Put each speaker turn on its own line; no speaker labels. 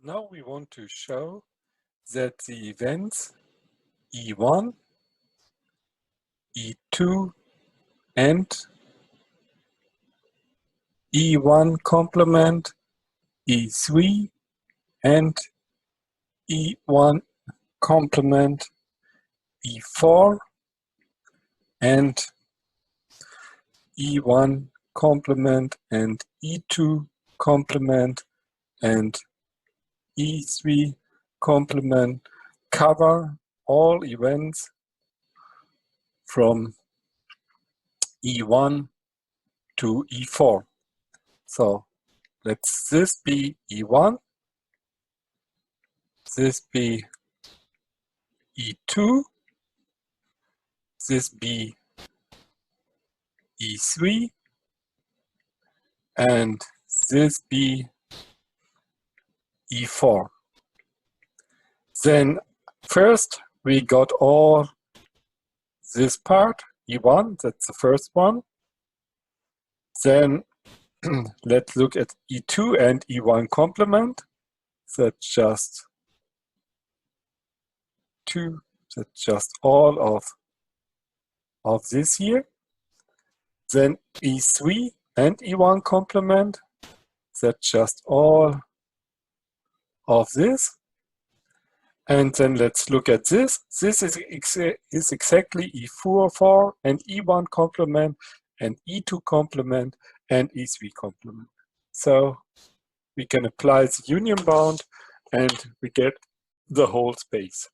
Now we want to show that the events E1, E2 and E1 complement, E3 and E1 complement, E4 and E1 complement and E2 complement and E3 complement cover all events from E1 to E4. So let's this be E1, this be E2, this be E3, and this be E4. Then first we got all this part, E1, that's the first one. Then let's look at E2 and E1 complement. That's just all of this here. Then E3 and E1 complement. That's just all of this. And then let's look at this. This is exactly E4 and E1 complement and E2 complement and E3 complement. So we can apply the union bound and we get the whole space.